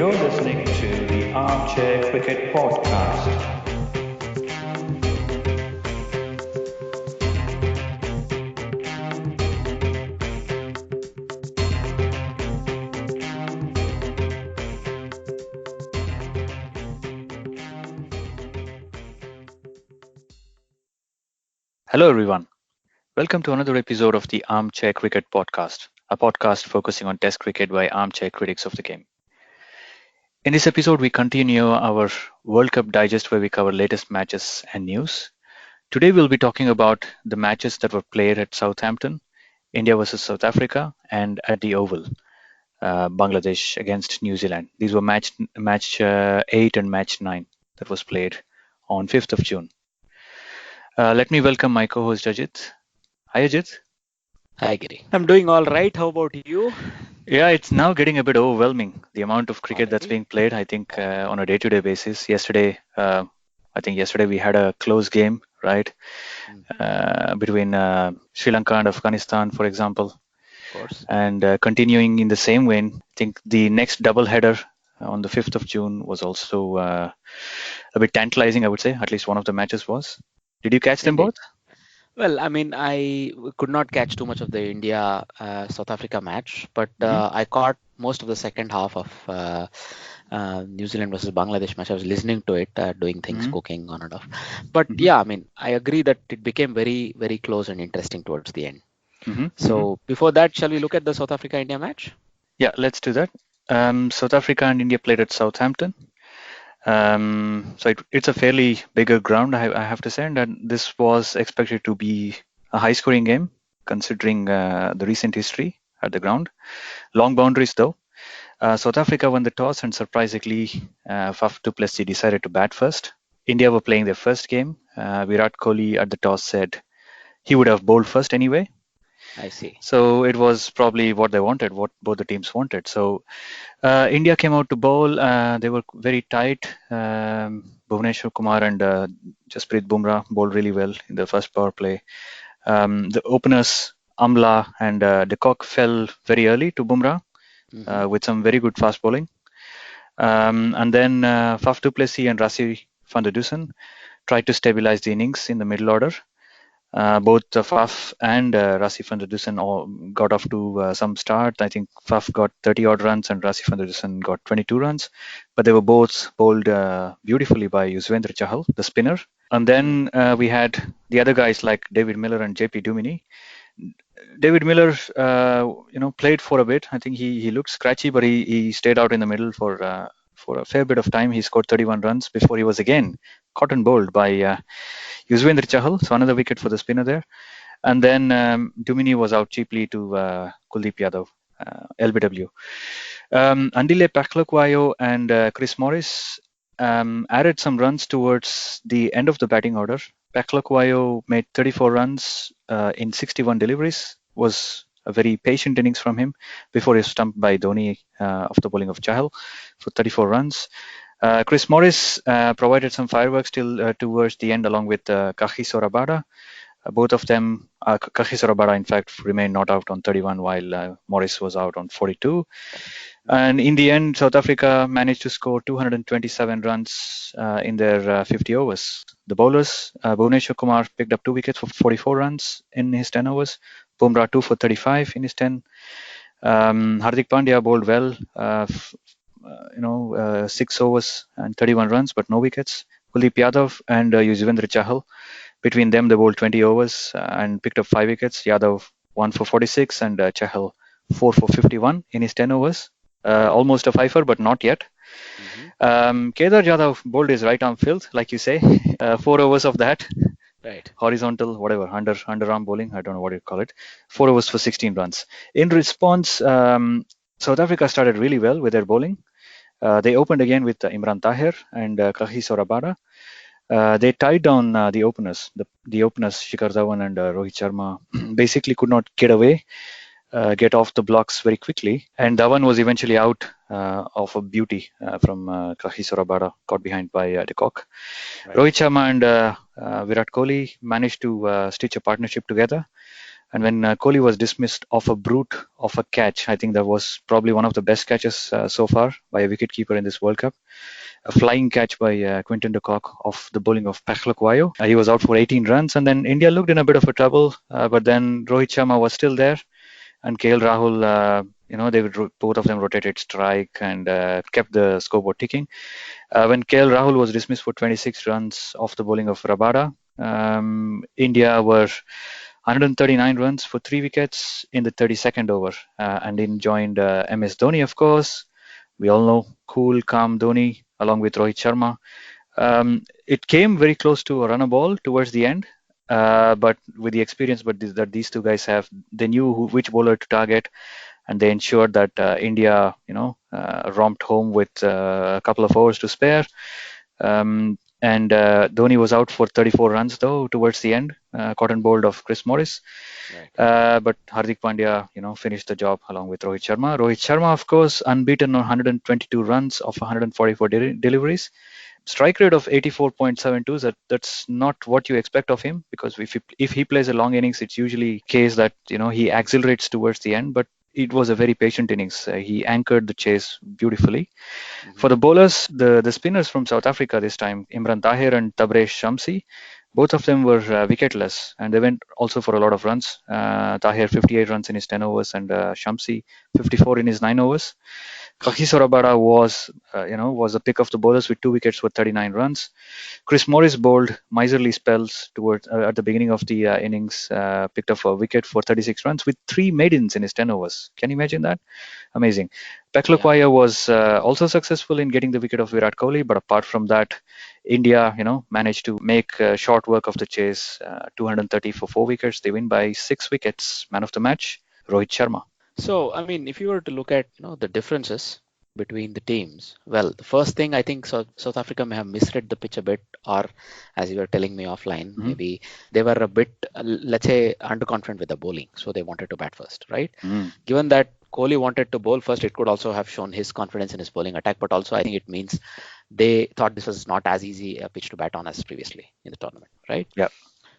You're listening to the Armchair Cricket Podcast. Hello, everyone. Welcome to another episode of the Armchair Cricket Podcast, a podcast focusing on Test cricket by armchair critics of the game. In this episode, we continue our World Cup digest where we cover latest matches and news. Today, we'll be talking about the matches that were played at Southampton, India versus South Africa, and at the Oval, Bangladesh against New Zealand. These were match 8 and match 9 that was played on 5th of June. Let me welcome my co-host Ajit. Hi, Ajit. Hi, Giri. I'm doing all right. How about you? Yeah, it's now getting a bit overwhelming, the amount of cricket that's Already? being played, I think, on a day-to-day basis. Yesterday we had a close game, right, between Sri Lanka and Afghanistan, for example. Of course. And continuing in the same vein, I think the next double header on the 5th of June was also a bit tantalizing, I would say. At least one of the matches was. Did you catch them Indeed. both? Well, I mean, I could not catch too much of the India South Africa match, but Hmm. I caught most of the second half of New Zealand versus Bangladesh match. I was listening to it, doing things, Hmm. cooking on and off. But Hmm. yeah, I mean, I agree that it became very, very close and interesting towards the end. Hmm. Hmm. So before that, shall we look at the South Africa India match? Yeah, let's do that. South Africa and India played at Southampton. It's a fairly bigger ground, I have to say, and this was expected to be a high-scoring game, considering the recent history at the ground. Long boundaries, though. South Africa won the toss, and surprisingly, Faf du Plessis decided to bat first. India were playing their first game. Virat Kohli at the toss said he would have bowled first anyway. I see. So it was probably what they wanted, what both the teams wanted. So India came out to bowl. They were very tight. Bhuvneshwar Kumar and Jasprit Bumrah bowled really well in the first power play. The openers, Amla and De Kock, fell very early to Bumrah Hmm. with some very good fast bowling. And then Faf du Plessis and Rassi van der Dussen tried to stabilize the innings in the middle order. Both Faf and Rassi van der Dussen all got off to some start. I think Faf got 30 odd runs and Rassi van der Dussen got 22 runs, but they were both bowled beautifully by Yuzvendra Chahal, the spinner. And then we had the other guys like David Miller and JP Duminy. David Miller, played for a bit. I think he looked scratchy, but he stayed out in the middle for a fair bit of time. He scored 31 runs before he was again caught and bowled by Yuzvendra Chahal. So another wicket for the spinner there. And then Duminy was out cheaply to Kuldeep Yadav, LBW. Andile Paklakwayo and Chris Morris added some runs towards the end of the batting order. Paklakwayo made 34 runs in 61 deliveries, was a very patient innings from him before he was stumped by Dhoni after bowling of Chahal for 34 runs. Chris Morris provided some fireworks till towards the end along with Kagiso Rabada. Both of them, Kagiso Rabada in fact remained not out on 31 while Morris was out on 42. And in the end, South Africa managed to score 227 runs in their 50 overs. The bowlers, Bhuvneshwar Kumar picked up 2 wickets for 44 runs in his 10 overs. Bumrah 2 for 35 in his 10. Hardik Pandya bowled well, 6 overs and 31 runs, but no wickets. Kuldeep Yadav and Yuzvendra Chahal, between them they bowled 20 overs and picked up 5 wickets. Yadav 1 for 46 and Chahal 4 for 51 in his 10 overs. Almost a fifer, but not yet. Kedar Jadhav bowled his right arm filth, like you say. 4 overs of that. Right. Horizontal, whatever, underarm bowling, I don't know what you call it. 4 overs for 16 runs. In response, South Africa started really well with their bowling. They opened again with Imran Tahir and Kagiso Rabada. They tied down the openers. The openers, Shikhar Dhawan and Rohit Sharma, basically could not get off the blocks very quickly. And Dhawan was eventually out of a beauty from Kagiso Rabada, caught behind by De Kock. Right. Rohit Sharma and Virat Kohli managed to stitch a partnership together. And when Kohli was dismissed off a brute of a catch, I think that was probably one of the best catches so far by a wicketkeeper in this World Cup. A flying catch by Quinton de Kock off the bowling of Pachlokwayo. He was out for 18 runs, and then India looked in a bit of a trouble, but then Rohit Sharma was still there, and KL Rahul, both of them rotated strike and kept the scoreboard ticking. When KL Rahul was dismissed for 26 runs off the bowling of Rabada, India were 139 runs for 3 wickets in the 32nd over, and in joined MS Dhoni, of course. We all know cool, calm Dhoni along with Rohit Sharma. It came very close to a runner ball towards the end, but with the experience that these two guys have, they knew which bowler to target, and they ensured that India, romped home with a couple of overs to spare. And Dhoni was out for 34 runs though towards the end, caught and bowled of Chris Morris. Right. But Hardik Pandya, finished the job along with Rohit Sharma. Rohit Sharma, of course, unbeaten on 122 runs of 144 deliveries. Strike rate of 84.72. That's not what you expect of him, because if he plays a long innings, it's usually case that he accelerates towards the end. But it was a very patient innings. He anchored the chase beautifully. Mm-hmm. For the bowlers, the spinners from South Africa this time, Imran Tahir and Tabresh Shamsi, both of them were wicketless, and they went also for a lot of runs. Tahir 58 runs in his 10 overs, and Shamsi 54 in his 9 overs. Kagiso Rabada was the pick of the bowlers with 2 wickets for 39 runs. Chris Morris bowled miserly spells towards at the beginning of the innings, picked up a wicket for 36 runs with 3 maidens in his 10 overs. Can you imagine that? Amazing. Pachlokwayo was also successful in getting the wicket of Virat Kohli, but apart from that, India, managed to make short work of the chase. 230 for 4 wickets. They win by 6 wickets. Man of the match, Rohit Sharma. So, I mean, if you were to look at the differences between the teams, well, the first thing I think South Africa may have misread the pitch a bit, or as you were telling me offline, maybe they were a bit, let's say, underconfident with the bowling, so they wanted to bat first, right? Given that Kohli wanted to bowl first, it could also have shown his confidence in his bowling attack, but also I think it means they thought this was not as easy a pitch to bat on as previously in the tournament, right? Yeah.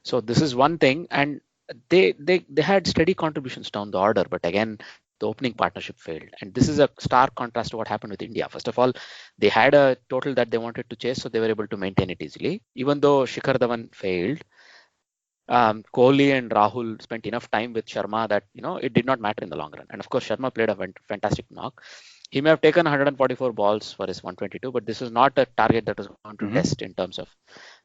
So this is one thing, and they had steady contributions down the order, but again, the opening partnership failed. And this is a stark contrast to what happened with India. First of all, they had a total that they wanted to chase, so they were able to maintain it easily. Even though Shikhar Dhawan failed, Kohli and Rahul spent enough time with Sharma that it did not matter in the long run. And of course, Sharma played a fantastic knock. He may have taken 144 balls for his 122, but this was not a target that was going to test in terms of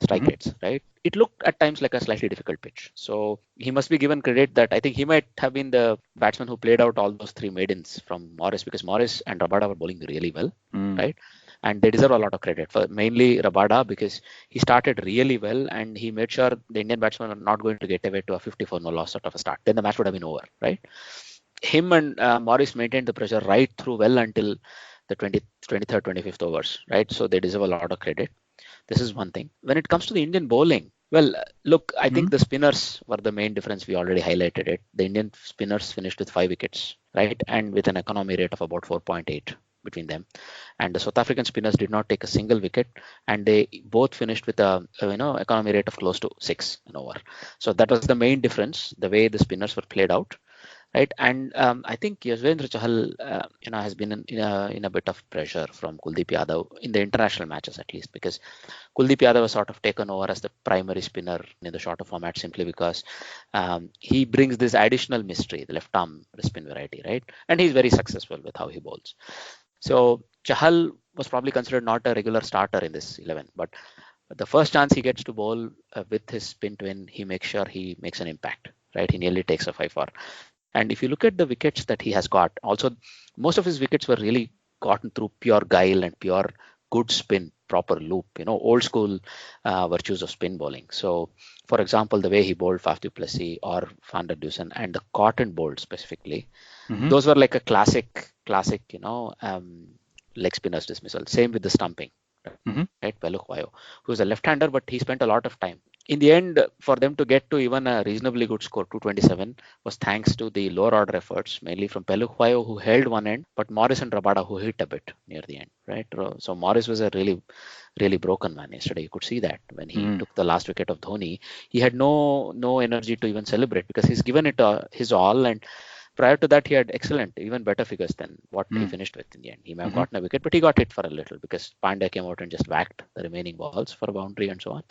strike rates, right? It looked at times like a slightly difficult pitch. So he must be given credit that I think he might have been the batsman who played out all those 3 maidens from Morris, because Morris and Rabada were bowling really well, right? And they deserve a lot of credit, for mainly Rabada, because he started really well and he made sure the Indian batsmen are not going to get away to a 54 no loss sort of a start. Then the match would have been over, right? Him and Morris maintained the pressure right through well until the 23rd, 25th overs, right? So they deserve a lot of credit. This is one thing. When it comes to the Indian bowling, well, look, I think the spinners were the main difference. We already highlighted it. The Indian spinners finished with 5 wickets, right? And with an economy rate of about 4.8 between them. And the South African spinners did not take a single wicket, and they both finished with a economy rate of close to 6 an over. So that was the main difference, the way the spinners were played out. Right, and I think Yuzvendra Chahal, has been in a bit of pressure from Kuldeep Yadav in the international matches, at least, because Kuldeep Yadav was sort of taken over as the primary spinner in the shorter format simply because he brings this additional mystery, the left arm spin variety, right? And he's very successful with how he bowls. So Chahal was probably considered not a regular starter in this 11, but the first chance he gets to bowl with his spin twin, he makes sure he makes an impact, right? He nearly takes a 5-4. And if you look at the wickets that he has got, also most of his wickets were really gotten through pure guile and pure good spin, proper loop, old school virtues of spin bowling. So, for example, the way he bowled Faf du Plessis or Van der Dusen and the Cotton bowled specifically, those were like a classic, leg spinner's dismissal. Same with the stumping, right? Pachlokwayo, who was a left-hander, but he spent a lot of time in the end, for them to get to even a reasonably good score, 227, was thanks to the lower order efforts, mainly from Peluquayo, who held one end, but Morris and Rabada, who hit a bit near the end, right? So Morris was a really broken man yesterday. You could see that when he took the last wicket of Dhoni, he had no energy to even celebrate because he's given it his all, and prior to that, he had excellent, even better figures than what he finished with in the end. He may have gotten a wicket, but he got hit for a little because Pandya came out and just whacked the remaining balls for a boundary and so on.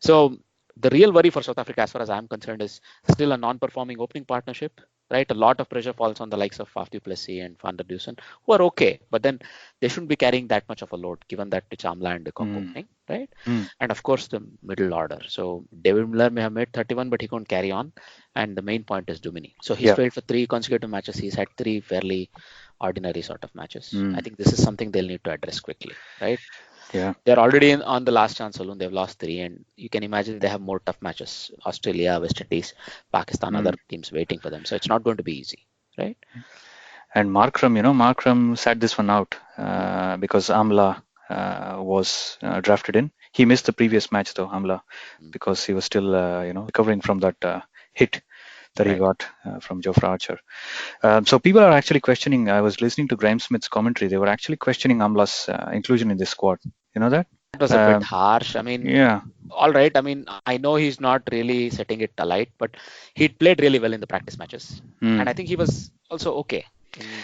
So the real worry for South Africa, as far as I'm concerned, is still a non-performing opening partnership. Right, a lot of pressure falls on the likes of Faf du Plessis and Van der Dusen, who are okay, but then they shouldn't be carrying that much of a load, given that it's Amla and the Cock opening, right? And of course, the middle order. So David Miller may have made 31, but he couldn't carry on. And the main point is Dumini. So he's failed for 3 consecutive matches. He's had 3 fairly ordinary sort of matches. I think this is something they'll need to address quickly, right? Yeah. They're already on the last chance saloon. They've lost 3, and you can imagine they have more tough matches. Australia, West Indies, Pakistan, other teams waiting for them. So it's not going to be easy, right? And Markram sat this one out because Amla was drafted in. He missed the previous match though, Amla, because he was still recovering from that hit that he got from Jofra Archer. So people are actually questioning. I was listening to Graham Smith's commentary. They were actually questioning Amla's inclusion in this squad. You know that? That was a bit harsh. I mean, yeah. All right. I mean, I know he's not really setting it alight, but he played really well in the practice matches, and I think he was also okay.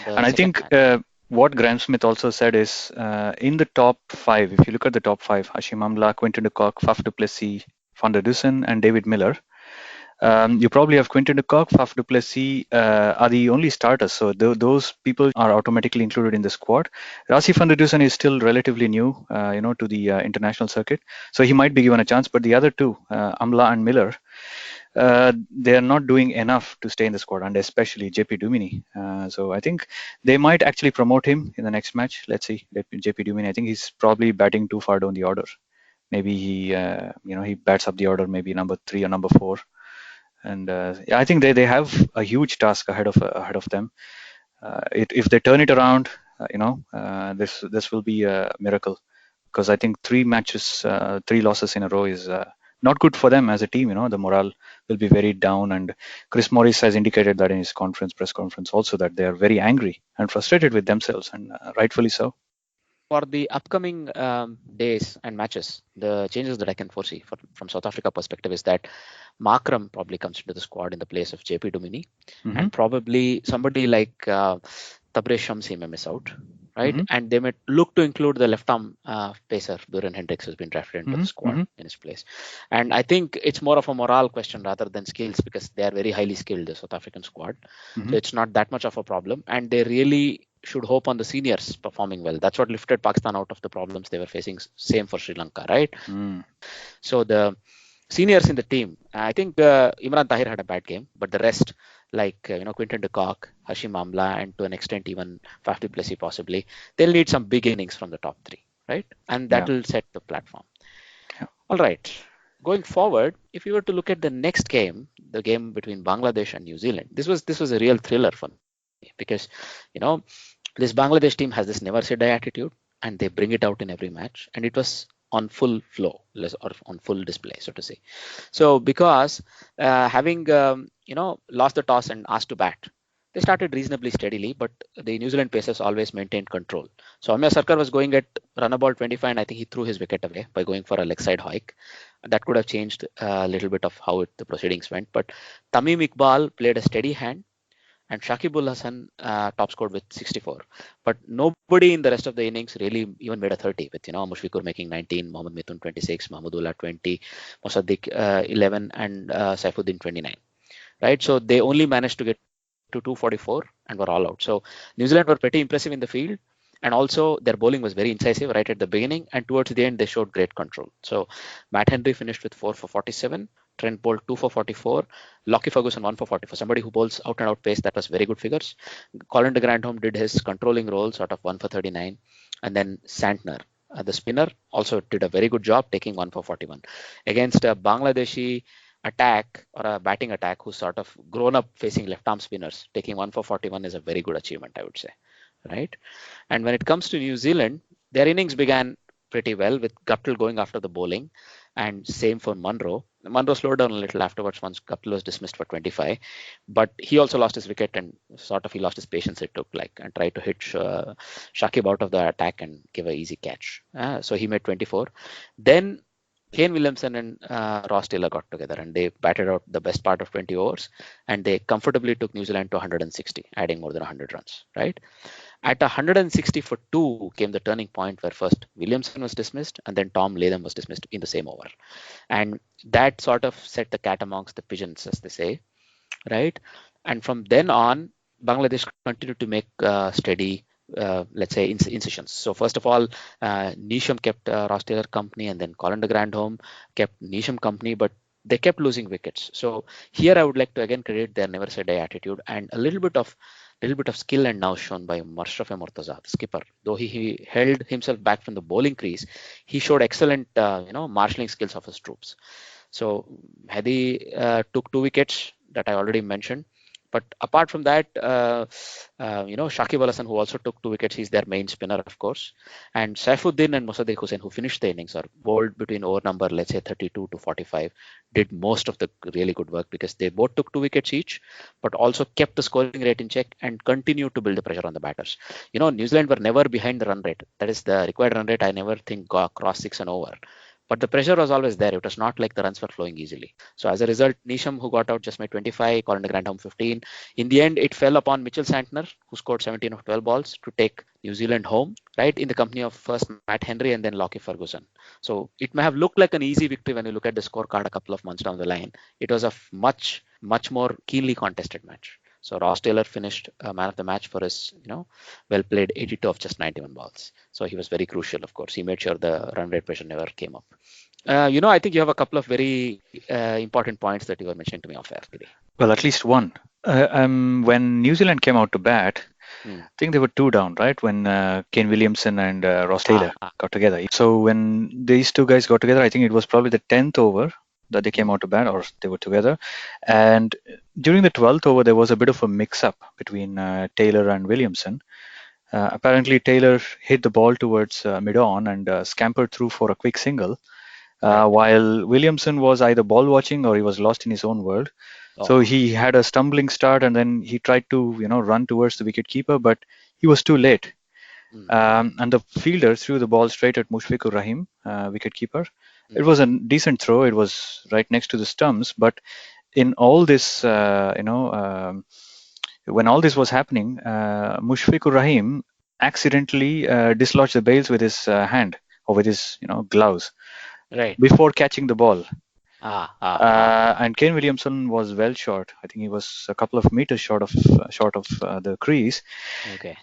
And I think what Graham Smith also said is in the top 5, if you look at the top 5, Hashim Amla, Quinton de Kock, Faf du Plessis, Van der Dusen, and David Miller. You probably have Quinton de Kock, Faf du Plessis are the only starters. So those people are automatically included in the squad. Rassi van der Dusen is still relatively new, to the international circuit. So he might be given a chance. But the other two, Amla and Miller, they are not doing enough to stay in the squad, and especially JP Dumini. So I think they might actually promote him in the next match. Let's see, JP Dumini. I think he's probably batting too far down the order. Maybe he bats up the order, maybe number 3 or number 4. And I think they have a huge task ahead of them. If they turn it around, this will be a miracle, because I think 3 matches, 3 losses in a row is not good for them as a team. The morale will be very down, and Chris Morris has indicated that in his press conference also, that they are very angry and frustrated with themselves, and rightfully so. For the upcoming days and matches, the changes that I can foresee from South Africa perspective is that Markram probably comes into the squad in the place of JP Dumini, and probably somebody like Tabrez Shamsi may miss out, right? And they may look to include the left arm pacer, Duran Hendricks, who's been drafted into the squad in his place. And I think it's more of a morale question rather than skills, because they are very highly skilled, the South African squad. So it's not that much of a problem, and they really should hope on the seniors performing well. That's what lifted Pakistan out of the problems they were facing. Same for Sri Lanka, right? So the seniors in the team, I think Imran Tahir had a bad game, but the rest, like Quinton de Kock, Hashim Amla, and to an extent even Faf du Plessis possibly, they'll need some big innings from the top 3, right? And that will set the platform. All right. Going forward, if you were to look at the next game, the game between Bangladesh and New Zealand, this was a real thriller for me, because this Bangladesh team has this never say die attitude, and they bring it out in every match, and it was on full flow or on full display, so to say. So because having lost the toss and asked to bat, they started reasonably steadily, but the New Zealand pacers always maintained control. So Amya Sarkar was going at run about 25, and I think he threw his wicket away by going for a leg side hike. That could have changed a little bit of how the proceedings went. But Tamim Iqbal played a steady hand, and Shakibul Hasan top scored with 64. But nobody in the rest of the innings really even made a 30, with Mushfiqur making 19, Mohammad Mithun 26, Mahmudullah 20, Mosaddiq 11, and Saifuddin 29. Right, so they only managed to get to 244 and were all out. So New Zealand were pretty impressive in the field, and also their bowling was very incisive right at the beginning, and towards the end they showed great control. So Matt Henry finished with 4 for 47. Trent bowled 2 for 44. Lockie Ferguson 1 for 44. Somebody who bowls out and out pace, that was very good figures. Colin de Grandhomme did his controlling role, sort of 1 for 39. And then Santner, the spinner, also did a very good job, taking 1 for 41. Against a Bangladeshi attack, or a batting attack, who's sort of grown up facing left arm spinners, taking 1 for 41 is a very good achievement, I would say. Right? And when it comes to New Zealand, their innings began pretty well, with Guttel going after the bowling, and same for Munro. Munro slowed down a little afterwards once Kapil was dismissed for 25, but he also lost his wicket and sort of he lost his patience. It took and tried to hit Shakib out of the attack and give an easy catch. So he made 24. Then Kane Williamson and Ross Taylor got together and they batted out the best part of 20 overs and they comfortably took New Zealand to 160, adding more than 100 runs. Right. At 160 for two came the turning point where first Williamson was dismissed and then Tom Latham was dismissed in the same over. And that sort of set the cat amongst the pigeons, as they say, right? And from then on, Bangladesh continued to make steady, let's say, incisions. So first of all, Neesham kept Ross Taylor company, and then Colin de Grandhomme kept Neesham company, but they kept losing wickets. So here I would like to again credit their never say die attitude and a little bit of skill and now shown by Mashrafe Mortaza, the skipper. Though he held himself back from the bowling crease, he showed excellent marshalling skills of his troops. So Hadi took 2 wickets that I already mentioned. But apart from that, Shakib Al Hasan, who also took 2 wickets, he's their main spinner, of course. And Saifuddin and Musaddiq Hussain, who finished the innings or bowled between over number, let's say 32 to 45, did most of the really good work because they both took 2 wickets each, but also kept the scoring rate in check and continued to build the pressure on the batters. New Zealand were never behind the run rate. That is the required run rate. I never think got across 6 and over. But the pressure was always there. It was not like the runs were flowing easily. So as a result, Neesham, who got out, just made 25, Colin de Grandhomme 15. In the end, it fell upon Mitchell Santner, who scored 17 of 12 balls to take New Zealand home, right, in the company of first Matt Henry and then Lockie Ferguson. So it may have looked like an easy victory when you look at the scorecard a couple of months down the line. It was a much more keenly contested match. So Ross Taylor finished man of the match for his, well played 82 of just 91 balls. So he was very crucial, of course. He made sure the run rate pressure never came up. I think you have a couple of very important points that you were mentioning to me off air today. Well, at least one. When New Zealand came out to bat, I think they were 2 down, right? When Kane Williamson and Ross Taylor got together. So when these two guys got together, I think it was probably the 10th over that they came out to bat, or they were together. And during the 12th over, there was a bit of a mix-up between Taylor and Williamson. Apparently, Taylor hit the ball towards mid-on and scampered through for a quick single, while Williamson was either ball watching or he was lost in his own world. So he had a stumbling start and then he tried to, run towards the wicket-keeper, but he was too late. And the fielder threw the ball straight at Mushfiqur Rahim, wicket-keeper. It was a decent throw. It was right next to the stumps. But in all this, when all this was happening, Mushfiqur Rahim accidentally dislodged the bails with his hand or with his, gloves, right, before catching the ball. And Kane Williamson was well short. I think he was a couple of meters short of the crease. Okay.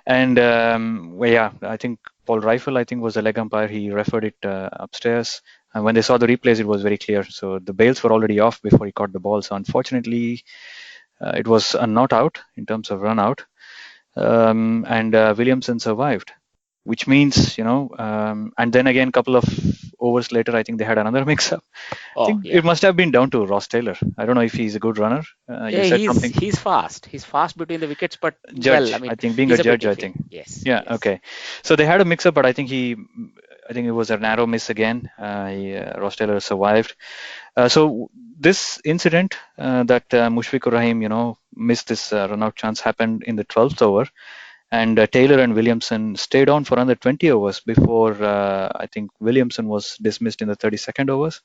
And I think Paul Reifel, was the leg umpire. He referred it upstairs, and when they saw the replays, it was very clear. So the bails were already off before he caught the ball. So unfortunately, it was a not out in terms of run out, and Williamson survived, which means and then again, a couple of overs later, I think they had another mix-up. I think it must have been down to Ross Taylor. I don't know if he's a good runner. He's fast. He's fast between the wickets, but judge. I think being a judge, I think. Yes. Yeah. Yes. Okay. So they had a mix-up, but I think it was a narrow miss again. Ross Taylor survived. So this incident that Mushfiqur Rahim, missed this run-out chance happened in the 12th over. And Taylor and Williamson stayed on for another 20 overs before I think Williamson was dismissed in the 32nd overs.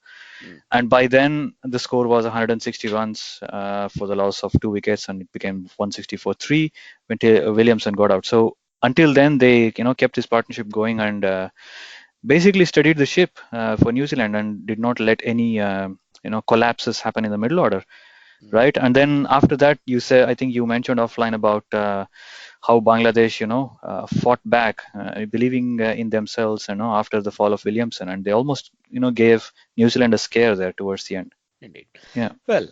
And by then, the score was 160 runs for the loss of 2 wickets, and it became 164-3 when Williamson got out. So until then, they kept this partnership going and basically steadied the ship for New Zealand and did not let any collapses happen in the middle order. Right. And then after that, I think you mentioned offline about how Bangladesh, fought back, believing in themselves, after the fall of Williamson, and they almost, gave New Zealand a scare there towards the end. Indeed. Yeah. Well,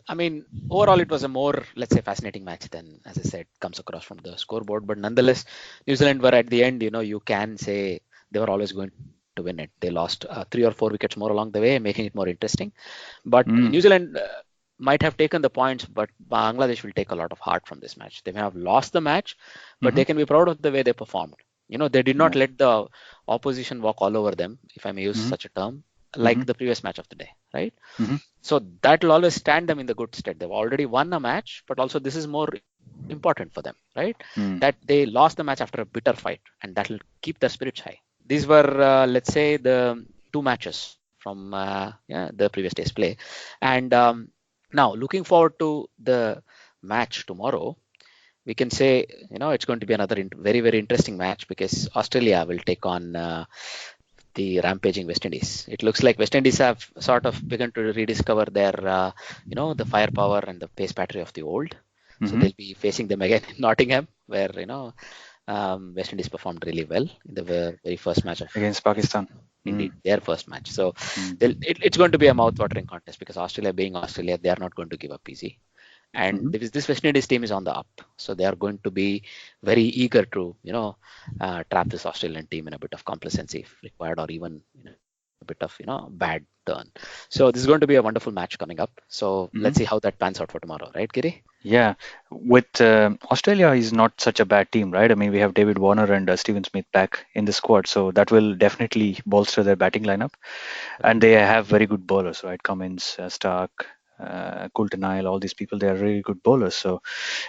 overall, it was a more, let's say, fascinating match than, as I said, comes across from the scoreboard. But nonetheless, New Zealand were at the end, you can say they were always going to win it. They lost 3 or 4 wickets more along the way, making it more interesting. But New Zealand might have taken the points, but Bangladesh will take a lot of heart from this match. They may have lost the match, but they can be proud of the way they performed. They did not let the opposition walk all over them, if I may use such a term, like the previous match of the day. right? Mm-hmm. So that will always stand them in the good stead. They've already won a match, but also this is more important for them, right? That they lost the match after a bitter fight, and that will keep their spirits high. These were, let's say, the two matches from the previous day's play. And now, looking forward to the match tomorrow, we can say, it's going to be another very, very interesting match because Australia will take on the rampaging West Indies. It looks like West Indies have sort of begun to rediscover their, the firepower and the pace battery of the old. So they'll be facing them again in Nottingham, where West Indies performed really well in the very first match against Pakistan. Indeed, their first match. So it's going to be a mouth-watering contest because Australia, being Australia, they are not going to give up easy. And this West Indies team is on the up, so they are going to be very eager to, trap this Australian team in a bit of complacency if required, or even a bit of, bad turn. So this is going to be a wonderful match coming up. So let's see how that pans out for tomorrow, right, Giri? Yeah, with Australia is not such a bad team, right? I mean, we have David Warner and Steven Smith back in the squad, so that will definitely bolster their batting lineup. And they have very good bowlers, right? Cummins, Stark, Coulter Nile, all these people, they are really good bowlers. So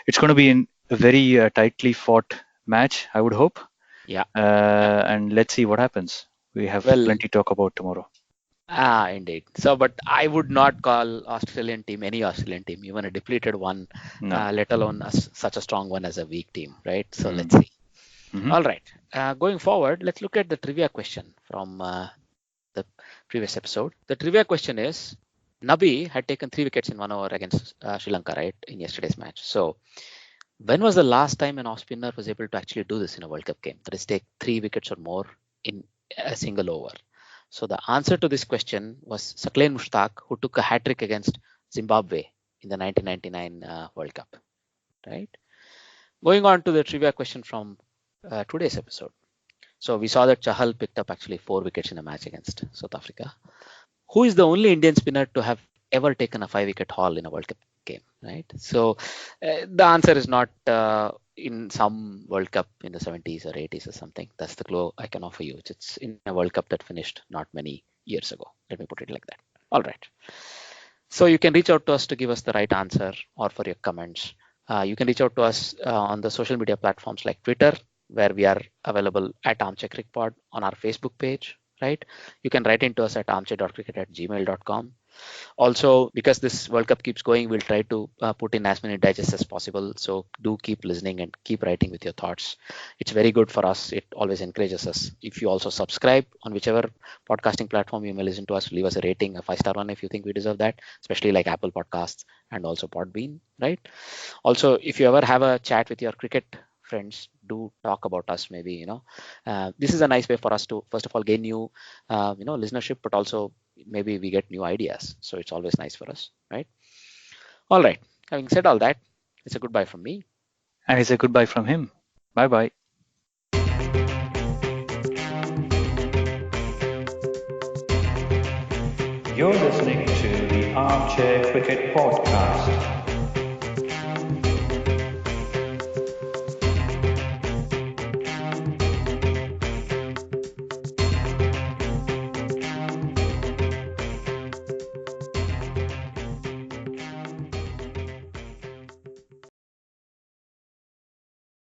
it's going to be a very tightly fought match, I would hope. Yeah. And let's see what happens. We have plenty to talk about tomorrow. Indeed. So, but I would not call Australian team any Australian team, even a depleted one, let alone such a strong one as a weak team, right? So let's see. All right. Going forward, let's look at the trivia question from the previous episode. The trivia question is, Nabi had taken 3 wickets in 1 over against Sri Lanka, right, in yesterday's match. So when was the last time an off spinner was able to actually do this in a World Cup game? That is, take 3 wickets or more in a single over. So the answer to this question was Saqlain Mushtaq, who took a hat-trick against Zimbabwe in the 1999 World Cup, right? Going on to the trivia question from today's episode. So we saw that Chahal picked up actually 4 wickets in a match against South Africa. Who is the only Indian spinner to have ever taken a 5-wicket haul in a World Cup game, right? So the answer is not in some World Cup in the 70s or 80s or something. That's the clue I can offer you. It's in a World Cup that finished not many years ago. Let me put it like that. All right. So you can reach out to us to give us the right answer or for your comments. You can reach out to us on the social media platforms like Twitter, where we are available at armchair.cricket on our Facebook page, right? You can write into us at armchair.cricket@gmail.com. Also, because this World Cup keeps going, we'll try to put in as many digests as possible. So do keep listening and keep writing with your thoughts. It's very good for us. It always encourages us. If you also subscribe on whichever podcasting platform you may listen to us, leave us a rating, a 5-star one if you think we deserve that, especially like Apple Podcasts and also Podbean, right? Also, if you ever have a chat with your cricket friends, do talk about us. Maybe this is a nice way for us to first of all gain new listenership, but also maybe we get new ideas. So it's always nice for us, right? All right. Having said all that, it's a goodbye from me. And it's a goodbye from him. Bye bye. You're listening to the Armchair Cricket Podcast.